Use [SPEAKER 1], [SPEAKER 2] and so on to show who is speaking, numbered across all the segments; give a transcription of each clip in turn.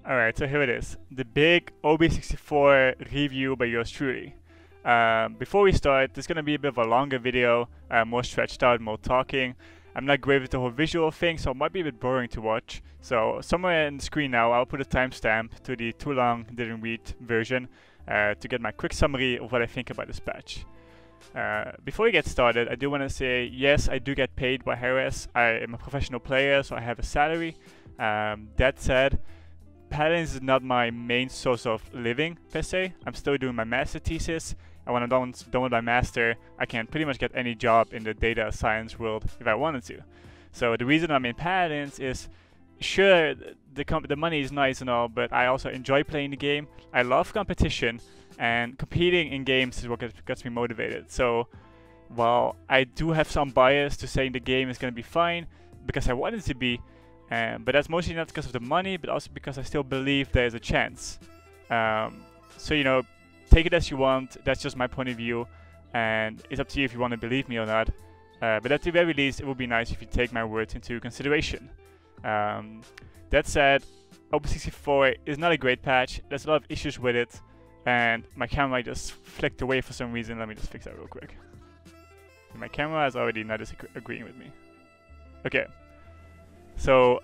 [SPEAKER 1] Alright, so here it is. The big OB64 review by yours truly. Before we start, this is going to be a bit of a longer video, more stretched out, more talking. I'm not great with the whole visual thing, so it might be a bit boring to watch. So somewhere in the screen now, I'll put a timestamp to the too long, didn't read version to get my quick summary of what I think about this patch. Before we get started, I do want to say, yes, I do get paid by Hi-Rez. I am a professional player, so I have a salary. That said, Paladins is not my main source of living, per se. I'm still doing my master thesis, and when I'm done with my master, I can pretty much get any job in the data science world if I wanted to. So the reason I'm in Paladins is, sure, the money is nice and all, but I also enjoy playing the game. I love competition, and competing in games is what gets me motivated. So while I do have some bias to saying the game is going to be fine, because I want it to be, but that's mostly not because of the money, but also because I still believe there's a chance. So, you know, take it as you want. That's just my point of view, and it's up to you if you want to believe me or not. But at the very least, it would be nice if you take my words into consideration. That said, OB64 is not a great patch. There's a lot of issues with it, and my camera just flicked away for some reason. Let me just fix that real quick. My camera is already not agreeing with me. Okay. So,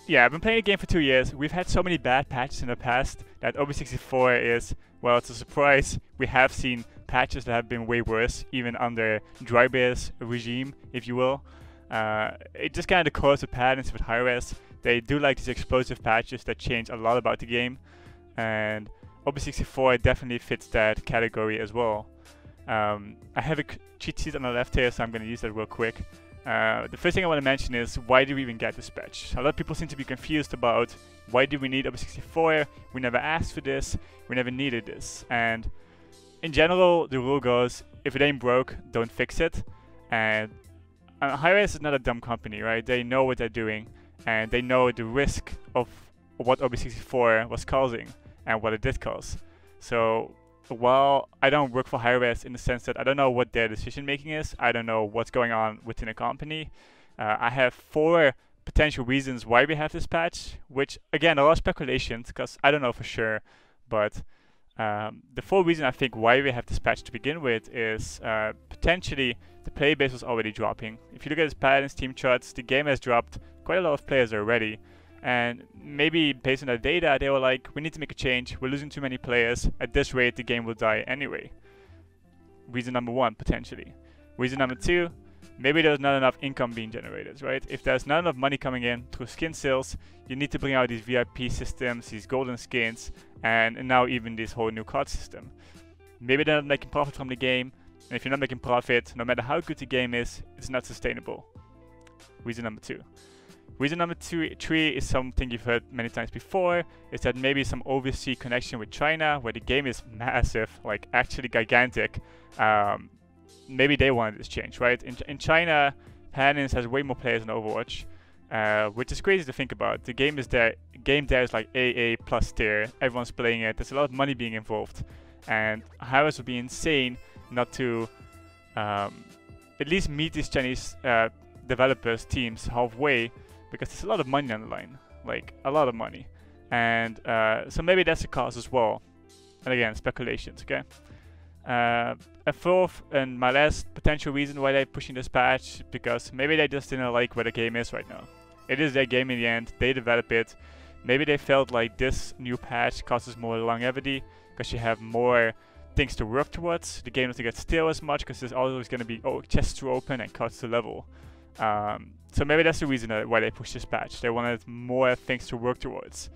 [SPEAKER 1] yeah, I've been playing the game for 2 years. We've had so many bad patches in the past that OB64 is, well, it's a surprise. We have seen patches that have been way worse, even under Drybear's regime, if you will. It just kind of the course of Paladins with Hi-Rez. They do like these explosive patches that change a lot about the game, and OB64 definitely fits that category as well. I have a cheat sheet on the left here, so I'm going to use that real quick. The first thing I want to mention is, why do we even get this patch? A lot of people seem to be confused about, why do we need OB64? We never asked for this, we never needed this. And in general, the rule goes, if it ain't broke, don't fix it. And Hi-Rez is not a dumb company, right? They know what they're doing, and they know the risk of what OB64 was causing and what it did cause. So while I don't work for Hi-Rez in the sense that I don't know what their decision making is, I don't know what's going on within a company, I have 4 potential reasons why we have this patch, which again, a lot of speculations because I don't know for sure, but the 4 reasons I think why we have this patch to begin with is potentially the player base was already dropping. If you look at this Paladins team charts, the game has dropped quite a lot of players already. And maybe based on that data, they were like, we need to make a change. We're losing too many players. At this rate, the game will die anyway. Reason number 1, potentially. Reason number 2, maybe there's not enough income being generated, right? If there's not enough money coming in through skin sales, you need to bring out these VIP systems, these golden skins, and now even this whole new card system. Maybe they're not making profit from the game, and if you're not making profit, no matter how good the game is, it's not sustainable. Reason number 2. Reason number 3 is something you've heard many times before, is that maybe some overseas connection with China, where the game is massive, like actually gigantic. Maybe they wanted this change, right? In China, Paladins has way more players than Overwatch, which is crazy to think about. The game there is like AA plus tier, everyone's playing it, there's a lot of money being involved, and Hi-Rez would be insane not to at least meet these Chinese developers, teams halfway, because there's a lot of money on the line, like a lot of money, and so maybe that's the cause as well. And again, speculations, okay? A 4th and my last potential reason why they're pushing this patch, because maybe they just didn't like where the game is right now. It is their game in the end, they develop it. Maybe they felt like this new patch causes more longevity, because you have more things to work towards. The game doesn't get stale as much, because there's always going to be chests to open and cards to level. So maybe that's the reason why they pushed this patch. They wanted more things to work towards.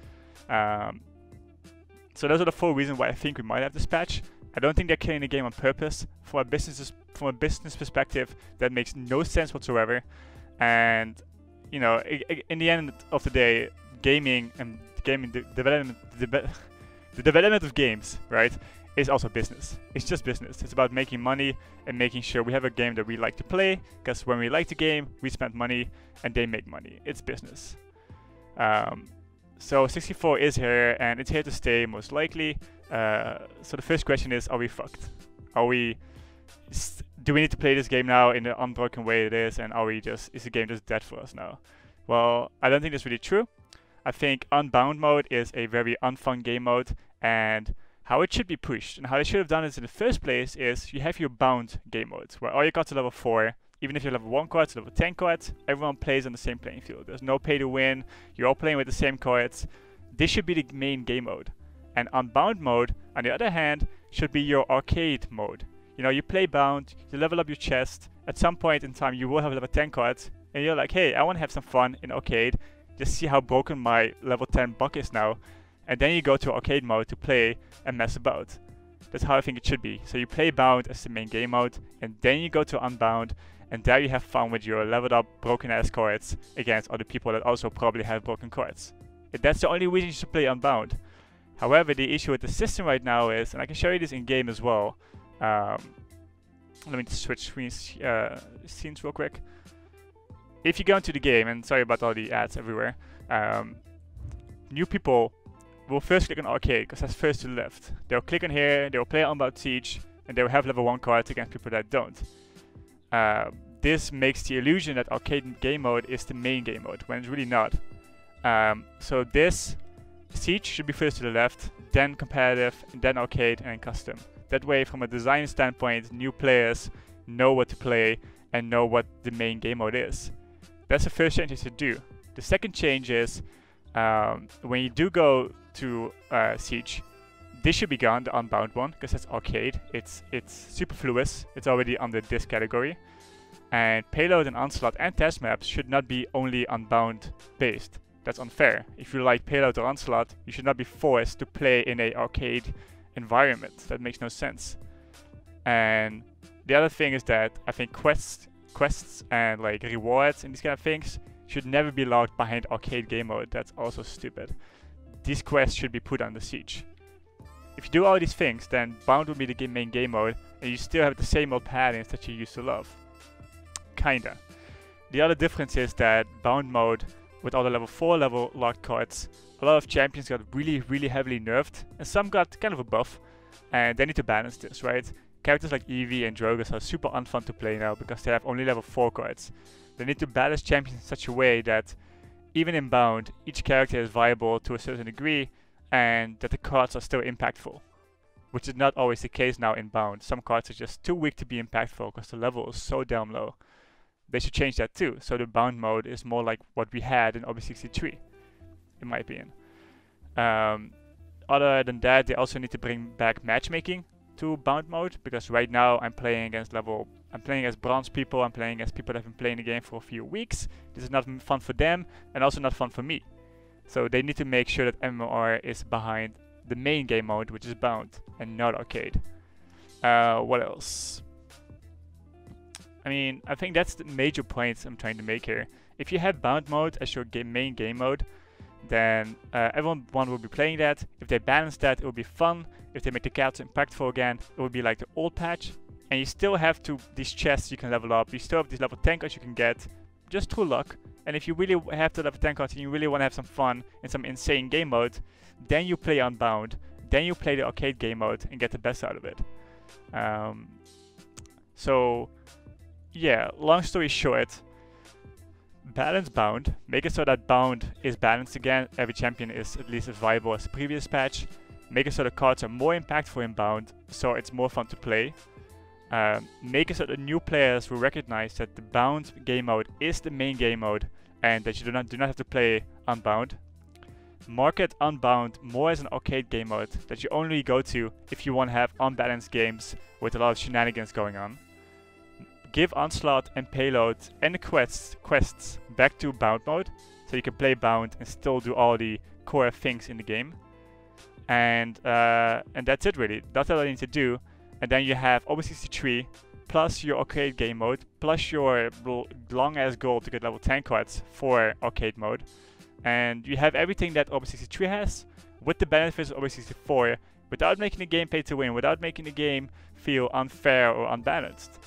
[SPEAKER 1] So those are the 4 reasons why I think we might have this patch. I don't think they're killing the game on purpose. From a business perspective, that makes no sense whatsoever. And you know, in the end of the day, gaming and development, the development of games, right, is also business. It's just business. It's about making money and making sure we have a game that we like to play, because when we like the game, we spend money and they make money. It's business. So 64 is here, and it's here to stay most likely. So the first question is, are we fucked? Do we need to play this game now in the unbroken way it is, and is the game just dead for us now? Well, I don't think that's really true. I think Unbound mode is a very unfun game mode, and how it should be pushed and how they should have done it in the first place is you have your bound game modes where all your cards are level 4. Even if you're level 1 cards, level 10 cards, everyone plays on the same playing field. There's no pay to win, you're all playing with the same cards. This should be the main game mode. And Unbound mode, on the other hand, should be your arcade mode. You know, you play bound, you level up your chest, at some point in time you will have level 10 cards, and you're like, hey, I want to have some fun in arcade, just see how broken my level 10 buck is now, and then you go to arcade mode to play and mess about. That's how I think it should be. So you play bound as the main game mode, and then you go to Unbound, and there you have fun with your leveled up broken ass cards against other people that also probably have broken cards. That's the only reason you should play Unbound. However, the issue with the system right now is, and I can show you this in game as well. Let me switch scenes real quick. If you go into the game, and sorry about all the ads everywhere, new people will first click on arcade because that's first to the left. They'll click on here, they'll play Unbound Siege, and they'll have level 1 cards against people that don't. This makes the illusion that arcade game mode is the main game mode, when it's really not. So this Siege should be first to the left, then competitive, and then arcade, and then custom. That way, from a design standpoint, new players know what to play and know what the main game mode is. That's the first change you should do. The second change is, when you do go to Siege, this should be gone, the Unbound one, because that's arcade. It's superfluous. It's already under this category. And Payload and Onslaught and test maps should not be only Unbound based. That's unfair. If you like Payload or Onslaught, you should not be forced to play in a arcade environment. That makes no sense. And the other thing is that I think quests and like rewards and these kind of things should never be locked behind arcade game mode. That's also stupid. These quests should be put on the Siege. If you do all these things, then Bound will be the main game mode, and you still have the same old Paladins that you used to love. Kinda. The other difference is that Bound mode, with all the level 4 level locked cards, a lot of champions got really heavily nerfed, and some got kind of a buff, and they need to balance this, right? Characters like Eevee and Drogas are super unfun to play now because they have only level 4 cards. They need to balance champions in such a way that even in Bound, each character is viable to a certain degree, and that the cards are still impactful. Which is not always the case now in Bound. Some cards are just too weak to be impactful because the level is so damn low. They should change that too, so the Bound mode is more like what we had in OB63, in my opinion. Other than that, they also need to bring back matchmaking to Bound mode, because right now I'm playing against bronze people, I'm playing against people that have been playing the game for a few weeks. This is not fun for them, and also not fun for me. So they need to make sure that MMR is behind the main game mode, which is Bound, and not arcade. What else? I mean, I think that's the major points I'm trying to make here. If you have Bound mode as your main game mode, then everyone will be playing that. If they balance that, it will be fun. If they make the cards impactful again, it will be like the old patch. And you still have these chests you can level up. You still have these level 10 cards you can get just through luck. And if you really have the level 10 cards and you really want to have some fun in some insane game mode, then you play Unbound. Then you play the arcade game mode and get the best out of it. So, yeah, long story short, balance Bound. Make it so that Bound is balanced again. Every champion is at least as viable as the previous patch. Make it so the cards are more impactful in Bound, so it's more fun to play. Make it so that new players will recognize that the Bound game mode is the main game mode, and that you do not have to play Unbound. Market Unbound more as an arcade game mode that you only go to if you want to have unbalanced games with a lot of shenanigans going on. Give Onslaught and Payload and the quests back to Bound mode, so you can play Bound and still do all the core things in the game. And that's it really. That's all I need to do. And then you have OB63 plus your arcade game mode plus your long ass goal to get level 10 cards for arcade mode. And you have everything that OB63 has with the benefits of OB64 without making the game pay to win, without making the game feel unfair or unbalanced.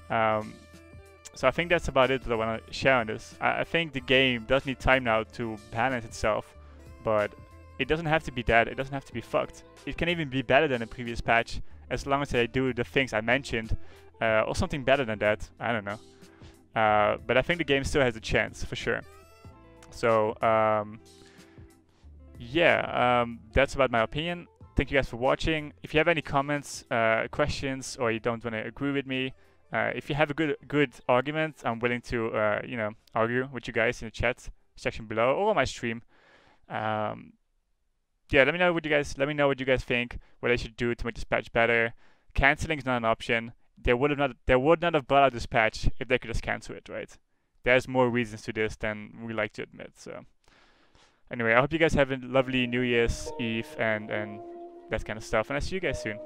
[SPEAKER 1] So I think that's about it that I want to share on this. I think the game does need time now to balance itself, but it doesn't have to be that, it doesn't have to be fucked. It can even be better than the previous patch, as long as they do the things I mentioned, or something better than that, I don't know. But I think the game still has a chance, for sure. So, yeah, that's about my opinion. Thank you guys for watching. If you have any comments, questions, or you don't want to agree with me, if you have a good argument, I'm willing to argue with you guys in the chat section below or on my stream. Yeah, let me know what you guys think. What I should do to make this patch better. Canceling is not an option. They would not have brought out this patch if they could just cancel it, right? There's more reasons to this than we like to admit. So anyway, I hope you guys have a lovely New Year's Eve and that kind of stuff, and I'll see you guys soon.